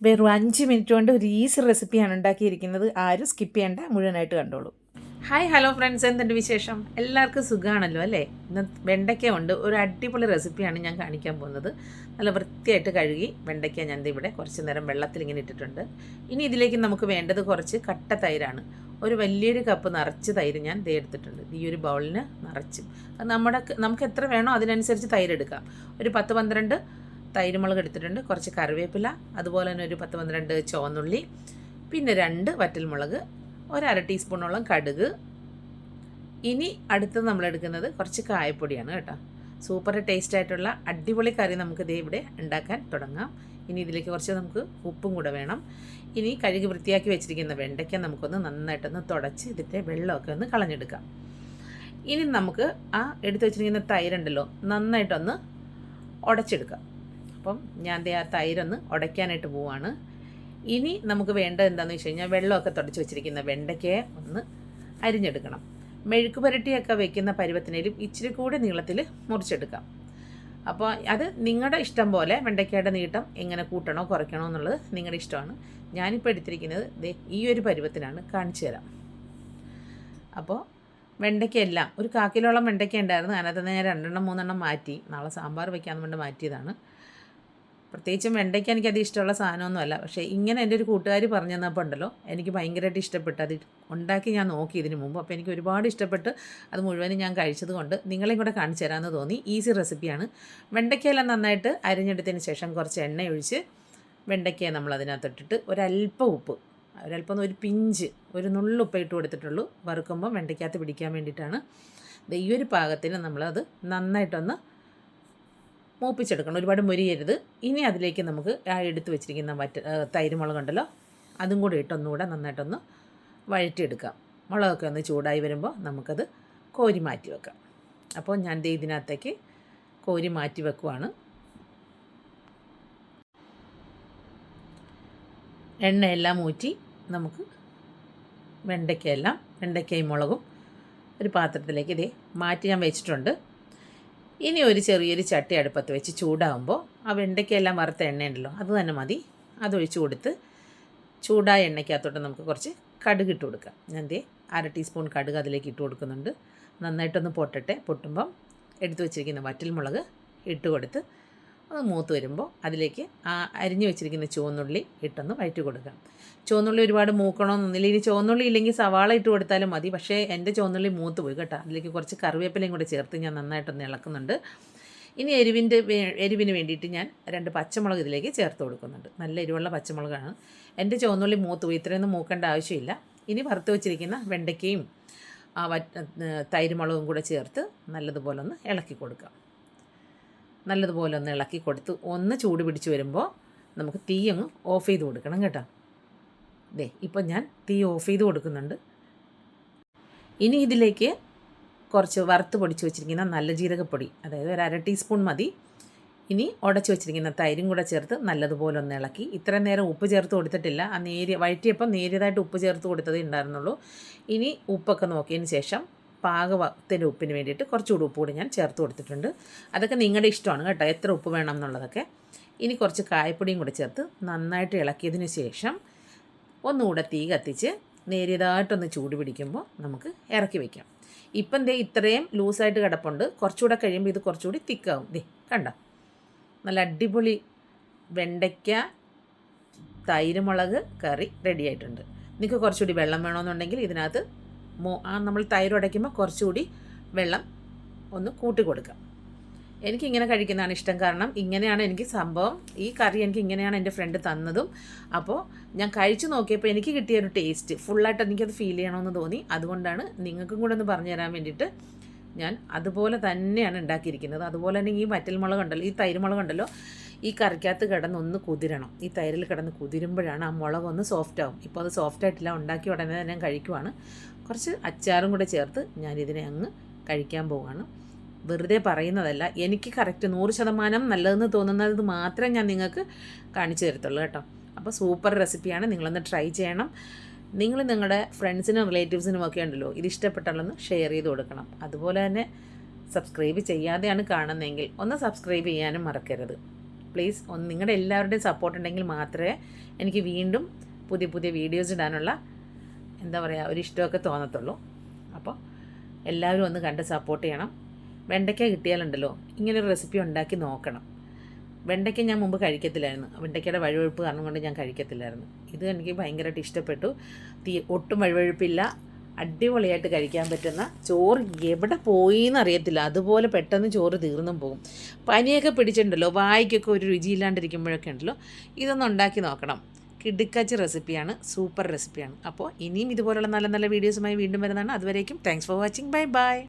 വെറും 5 മിനിറ്റ് കൊണ്ട് ഒരു ഈസി റെസിപ്പിയാണ് ഉണ്ടാക്കിയിരിക്കുന്നത്. ആരും സ്കിപ്പ് ചെയ്യേണ്ട, മുഴുവനായിട്ട് കണ്ടോളൂ. ഹായ് ഹലോ ഫ്രണ്ട്സ്, എന്തുണ്ട് വിശേഷം? എല്ലാവർക്കും സുഖമാണല്ലോ അല്ലേ? ഇന്ന് വെണ്ടയ്ക്ക കൊണ്ട് ഒരു അടിപൊളി റെസിപ്പിയാണ് ഞാൻ കാണിക്കാൻ പോകുന്നത്. നല്ല വൃത്തിയായിട്ട് കഴുകി വെണ്ടയ്ക്ക ഞാൻ ഇവിടെ കുറച്ച് നേരം വെള്ളത്തിൽ ഇങ്ങനെ ഇട്ടിട്ടുണ്ട്. ഇനി ഇതിലേക്ക് നമുക്ക് വേണ്ടത് കുറച്ച് കട്ട തൈരാണ്. ഒരു വലിയൊരു കപ്പ് നിറച്ച് തൈര് ഞാൻ ദേ എടുത്തിട്ടുണ്ട്. ഈ ഒരു ബൗളിന് നിറച്ചും അത് നമുക്ക് എത്ര വേണോ അതിനനുസരിച്ച് തൈര് എടുക്കാം. ഒരു 10-12 തൈരുമുളക് എടുത്തിട്ടുണ്ട്, കുറച്ച് കറിവേപ്പില, അതുപോലെ തന്നെ ഒരു 10-12 ചുവന്നുള്ളി, പിന്നെ 2 വറ്റൽമുളക്, ഒരു അര ടീസ്പൂണോളം കടുക്. ഇനി അടുത്തത് നമ്മളെടുക്കുന്നത് കുറച്ച് കായപ്പൊടിയാണ് കേട്ടോ. സൂപ്പർ ടേസ്റ്റ് ആയിട്ടുള്ള അടിപൊളി കറി നമുക്ക് ദേ ഇവിടെ ഉണ്ടാക്കാൻ തുടങ്ങാം. ഇനി ഇതിലേക്ക് കുറച്ച് നമുക്ക് ഉപ്പും കൂടെ വേണം. ഇനി കഴുകി വൃത്തിയാക്കി വെച്ചിരിക്കുന്ന വെണ്ടയ്ക്ക നമുക്കൊന്ന് നന്നായിട്ടൊന്ന് തുടച്ച് ഇതിൻ്റെ വെള്ളമൊക്കെ ഒന്ന് കളഞ്ഞെടുക്കാം. ഇനി നമുക്ക് ആ എടുത്തു വെച്ചിരിക്കുന്ന തൈരുണ്ടല്ലോ നന്നായിട്ടൊന്ന് ഉടച്ചെടുക്കാം. അപ്പം ഞാൻ ആ തൈരൊന്ന് ഉടയ്ക്കാനായിട്ട് പോവാണ്. ഇനി നമുക്ക് വേണ്ടത് എന്താണെന്ന് വെച്ച് കഴിഞ്ഞാൽ വെള്ളമൊക്കെ തുടച്ച് വെച്ചിരിക്കുന്ന വെണ്ടയ്ക്കയെ ഒന്ന് അരിഞ്ഞെടുക്കണം. മെഴുക്ക് പുരട്ടിയൊക്കെ വെക്കുന്ന പരുവത്തിനേലും ഇച്ചിരി കൂടി നീളത്തിൽ മുറിച്ചെടുക്കാം. അപ്പോൾ അത് നിങ്ങളുടെ ഇഷ്ടം പോലെ വെണ്ടയ്ക്കയുടെ നീട്ടം എങ്ങനെ കൂട്ടണോ കുറയ്ക്കണോ എന്നുള്ളത് നിങ്ങളുടെ ഇഷ്ടമാണ്. ഞാനിപ്പോൾ എടുത്തിരിക്കുന്നത് ഈ ഒരു പരുവത്തിനാണ്, കാണിച്ചു തരാം. അപ്പോൾ വെണ്ടയ്ക്കയെല്ലാം ഒരു 1/4 കിലോളം വെണ്ടയ്ക്ക ഉണ്ടായിരുന്നു. അതിനകത്ത് ഞാൻ 2-3 മാറ്റി, നാളെ സാമ്പാർ വയ്ക്കാമെന്ന് കൊണ്ട് മാറ്റിയതാണ്. പ്രത്യേകിച്ചും വെണ്ടയ്ക്ക എനിക്കത് ഇഷ്ടമുള്ള സാധനമൊന്നുമല്ല, പക്ഷേ ഇങ്ങനെ എൻ്റെ ഒരു കൂട്ടുകാർ പറഞ്ഞു തന്നപ്പോൾ ഉണ്ടല്ലോ എനിക്ക് ഭയങ്കരമായിട്ട് ഇഷ്ടപ്പെട്ടു. അത് ഉണ്ടാക്കി ഞാൻ നോക്കി ഇതിന് മുമ്പ്, അപ്പോൾ എനിക്ക് ഒരുപാട് ഇഷ്ടപ്പെട്ട് അത് മുഴുവനും ഞാൻ കഴിച്ചത് കൊണ്ട് നിങ്ങളെയും കൂടെ കാണിച്ചു തരാമെന്ന് തോന്നി. ഈസി റെസിപ്പിയാണ്. വെണ്ടയ്ക്കയെല്ലാം നന്നായിട്ട് അരിഞ്ഞെടുത്തതിന് ശേഷം കുറച്ച് എണ്ണ ഒഴിച്ച് വെണ്ടയ്ക്കയെ നമ്മൾ അതിനകത്തിട്ടിട്ട് ഒരല്പം ഉപ്പ്, ഒരല്പം ഒരു പിഞ്ച്, ഒരു നുള്ളുപ്പ് ഇട്ട് കൊടുത്തിട്ടുള്ളൂ. വറുക്കുമ്പോൾ വെണ്ടയ്ക്കകത്ത് പിടിക്കാൻ വേണ്ടിയിട്ടാണ്. ഈ ഒരു പാകത്തിന് നമ്മളത് നന്നായിട്ടൊന്ന് മൂപ്പിച്ചെടുക്കണം, ഒരുപാട് മൊരിയരുത്. ഇനി അതിലേക്ക് നമുക്ക് ആ എടുത്ത് വെച്ചിരിക്കുന്ന തൈരുമുളകുണ്ടല്ലോ അതും കൂടി ഇട്ടൊന്നുകൂടെ നന്നായിട്ടൊന്ന് വഴറ്റിയെടുക്കാം. മുളകൊക്കെ ഒന്ന് ചൂടായി വരുമ്പോൾ നമുക്കത് കോരി മാറ്റി വെക്കാം. അപ്പോൾ ഞാൻ ഇതിനകത്തേക്ക് കോരി മാറ്റി വെക്കുവാണ്. എണ്ണയെല്ലാം ഊറ്റി നമുക്ക് വെണ്ടയ്ക്കയും മുളകും ഒരു പാത്രത്തിലേക്ക് മാറ്റി ഞാൻ വെച്ചിട്ടുണ്ട്. ഇനി ഒരു ചെറിയൊരു ചട്ടി അടുപ്പത്ത് വെച്ച് ചൂടാകുമ്പോൾ ആ വെണ്ടയ്ക്കയെല്ലാം വറുത്ത എണ്ണയുണ്ടല്ലോ അത് തന്നെ മതി, അതൊഴിച്ച് കൊടുത്ത് ചൂടായ എണ്ണയ്ക്കകത്തോട്ട് നമുക്ക് കുറച്ച് കടുക് ഇട്ട് കൊടുക്കാം. ഞാൻ അര ടീസ്പൂൺ കടുക് അതിലേക്ക് ഇട്ട് കൊടുക്കുന്നുണ്ട്. നന്നായിട്ടൊന്ന് പൊട്ടുമ്പം എടുത്തു വെച്ചിരിക്കുന്ന വറ്റൽമുളക് ഇട്ട് കൊടുത്ത് അത് മൂത്ത് വരുമ്പോൾ അതിലേക്ക് ആ അരിഞ്ഞു വെച്ചിരിക്കുന്ന ചുവന്നുള്ളി ഇട്ടൊന്ന് വഴറ്റി കൊടുക്കാം. ചുവന്നുള്ളി ഒരുപാട് മൂക്കണമെന്നൊന്നുമില്ല. ഇനി ചുവന്നുള്ളി ഇല്ലെങ്കിൽ സവാള ഇട്ട് കൊടുത്താലും മതി. പക്ഷേ എൻ്റെ ചുവന്നുള്ളി മൂത്ത് പോയി കേട്ടോ. അതിലേക്ക് കുറച്ച് കറിവേപ്പിലയും കൂടെ ചേർത്ത് ഞാൻ നന്നായിട്ടൊന്ന് ഇളക്കുന്നുണ്ട്. ഇനി എരിവിന് വേണ്ടിയിട്ട് ഞാൻ 2 പച്ചമുളക് ഇതിലേക്ക് ചേർത്ത് കൊടുക്കുന്നുണ്ട്. നല്ല എരിവുള്ള പച്ചമുളകാണ്. എൻ്റെ ചുവന്നുള്ളി മൂത്ത് പോയി, ഇത്രയൊന്നും മൂക്കേണ്ട ആവശ്യമില്ല. ഇനി വറുത്ത് വെച്ചിരിക്കുന്ന വെണ്ടയ്ക്കയും തൈരുമുളകും കൂടെ ചേർത്ത് നല്ലതുപോലെ ഒന്ന് ഇളക്കി കൊടുക്കാം. നല്ലതുപോലെ ഒന്ന് ഇളക്കി കൊടുത്ത് ഒന്ന് ചൂട് പിടിച്ച് വരുമ്പോൾ നമുക്ക് തീ അങ്ങ് ഓഫ് ചെയ്ത് കൊടുക്കണം കേട്ടോ. ഇപ്പം ഞാൻ തീ ഓഫ് ചെയ്ത് കൊടുക്കുന്നുണ്ട്. ഇനി ഇതിലേക്ക് കുറച്ച് വറുത്ത് പൊടിച്ച് വെച്ചിരിക്കുന്ന നല്ല ജീരകപ്പൊടി, അതായത് ഒരു 1/2 ടീസ്പൂൺ മതി. ഇനി ഉടച്ച് വെച്ചിരിക്കുന്ന തൈരും കൂടെ ചേർത്ത് നല്ലതുപോലെ ഒന്ന് ഇളക്കി. ഇത്രയും നേരം ഉപ്പ് ചേർത്ത് കൊടുത്തിട്ടില്ല, ആ വഴറ്റിയപ്പം നേരിയതായിട്ട് ഉപ്പ് ചേർത്ത് കൊടുത്തതേ ഉണ്ടായിരുന്നുള്ളൂ. ഇനി ഉപ്പൊക്കെ നോക്കിയതിന് ശേഷം പാകത്തിന് ഉപ്പിന് വേണ്ടിയിട്ട് കുറച്ചുകൂടി ഉപ്പ് കൂടി ഞാൻ ചേർത്ത് കൊടുത്തിട്ടുണ്ട്. അതൊക്കെ നിങ്ങളുടെ ഇഷ്ടമാണ് കേട്ടോ, എത്ര ഉപ്പ് വേണം എന്നുള്ളതൊക്കെ. ഇനി കുറച്ച് കായപ്പൊടിയും കൂടെ ചേർത്ത് നന്നായിട്ട് ഇളക്കിയതിന് ശേഷം ഒന്നുകൂടെ തീ കത്തിച്ച് നേരിയതായിട്ടൊന്ന് ചൂട് പിടിക്കുമ്പോൾ നമുക്ക് ഇറക്കി വയ്ക്കാം. ഇപ്പം ഇത്രയും ലൂസായിട്ട് കിടപ്പുണ്ട്. കുറച്ചുകൂടെ കഴിയുമ്പോൾ ഇത് കുറച്ചുകൂടി തിക്കാവും. കണ്ട നല്ല അടിപൊളി വെണ്ടയ്ക്ക തൈരുമുളക് കറി റെഡി ആയിട്ടുണ്ട്. നിങ്ങൾക്ക് കുറച്ചുകൂടി വെള്ളം വേണമെന്നുണ്ടെങ്കിൽ ഇതിനകത്ത് നമ്മൾ തൈര് ഉടയ്ക്കുമ്പോൾ കുറച്ചുകൂടി വെള്ളം ഒന്ന് കൂട്ടി കൊടുക്കാം. എനിക്കിങ്ങനെ കഴിക്കുന്നതാണ് ഇഷ്ടം, കാരണം ഇങ്ങനെയാണ് എനിക്ക് സംഭവം. ഈ കറി എനിക്ക് ഇങ്ങനെയാണ് എൻ്റെ ഫ്രണ്ട് തന്നതും. അപ്പോൾ ഞാൻ കഴിച്ചു നോക്കിയപ്പോൾ എനിക്ക് കിട്ടിയ ഒരു ടേസ്റ്റ് ഫുള്ളായിട്ട് എനിക്കത് ഫീൽ ചെയ്യണമെന്ന് തോന്നി. അതുകൊണ്ടാണ് നിങ്ങൾക്കും കൂടെ ഒന്ന് പറഞ്ഞു തരാൻ വേണ്ടിയിട്ട് ഞാൻ അതുപോലെ തന്നെയാണ് ഉണ്ടാക്കിയിരിക്കുന്നത്. അതുപോലെ തന്നെ ഈ വറ്റൽമുളകുണ്ടല്ലോ, ഈ തൈരുമുളകുണ്ടല്ലോ, ഈ കറിക്കകത്ത് കിടന്നൊന്ന് കുതിരണം. ഈ തൈരിൽ കിടന്ന് കുതിരുമ്പോഴാണ് ആ മുളകൊന്ന് സോഫ്റ്റ് ആവും. ഇപ്പോൾ അത് സോഫ്റ്റ് ആയിട്ടില്ല, ഉണ്ടാക്കി ഉടനെ തന്നെ ഞാൻ കഴിക്കുവാണ്. കുറച്ച് അച്ചാറും കൂടെ ചേർത്ത് ഞാനിതിനെ അങ്ങ് കഴിക്കാൻ പോവുകയാണ്. വെറുതെ പറയുന്നതല്ല, എനിക്ക് കറക്റ്റ് 100% നല്ലതെന്ന് തോന്നുന്നത് മാത്രമേ ഞാൻ നിങ്ങൾക്ക് കാണിച്ചു തരത്തുള്ളൂ കേട്ടോ. അപ്പോൾ സൂപ്പർ റെസിപ്പിയാണ്, നിങ്ങളൊന്ന് ട്രൈ ചെയ്യണം. നിങ്ങൾ നിങ്ങളുടെ ഫ്രണ്ട്സിനും റിലേറ്റീവ്സിനും ഒക്കെ ഉണ്ടല്ലോ ഇത് ഇഷ്ടപ്പെട്ടാലൊന്ന് ഷെയർ ചെയ്ത് കൊടുക്കണം. അതുപോലെ തന്നെ സബ്സ്ക്രൈബ് ചെയ്യാതെയാണ് കാണുന്നതെങ്കിൽ ഒന്ന് സബ്സ്ക്രൈബ് ചെയ്യാനും മറക്കരുത്. പ്ലീസ് ഒന്ന് നിങ്ങളുടെ എല്ലാവരുടെയും സപ്പോർട്ട് ഉണ്ടെങ്കിൽ മാത്രമേ എനിക്ക് വീണ്ടും പുതിയ പുതിയ വീഡിയോസ് ഇടാനുള്ള എന്താ പറയുക ഒരു ഇഷ്ടമൊക്കെ തോന്നത്തുള്ളൂ. അപ്പോൾ എല്ലാവരും ഒന്ന് കണ്ട് സപ്പോർട്ട് ചെയ്യണം. വെണ്ടയ്ക്ക കിട്ടിയാലുണ്ടല്ലോ ഇങ്ങനൊരു റെസിപ്പി ഉണ്ടാക്കി നോക്കണം. വെണ്ടയ്ക്ക ഞാൻ മുമ്പ് കഴിക്കത്തില്ലായിരുന്നു. വെണ്ടയ്ക്കയുടെ വഴുവഴുപ്പ് കാരണം കൊണ്ട് ഞാൻ കഴിക്കത്തില്ലായിരുന്നു. ഇത് എനിക്ക് ഭയങ്കരമായിട്ട് ഇഷ്ടപ്പെട്ടു. ഒട്ടും വഴുവഴുപ്പില്ല, അടിപൊളിയായിട്ട് കഴിക്കാൻ പറ്റുന്ന ചോറ് എവിടെ പോയിന്ന് അറിയത്തില്ല. അതുപോലെ പെട്ടെന്ന് ചോറ് തീർന്നും പോകും. പനിയൊക്കെ പിടിച്ചിട്ടുണ്ടല്ലോ, വായിക്കൊക്കെ ഒരു രുചിയില്ലാണ്ടിരിക്കുമ്പോഴൊക്കെ ഉണ്ടല്ലോ, ഇതൊന്ന് ഉണ്ടാക്കി നോക്കണം. കിടുക്കാച്ചി റെസിപ്പിയാണ്, സൂപ്പർ റെസിപ്പിയാണ്. അപ്പോൾ ഇനിയും ഇതുപോലുള്ള നല്ല നല്ല വീഡിയോസുമായി വീണ്ടും വരുന്നതാണ്. അതുവരേക്കും thanks for watching. Bye bye.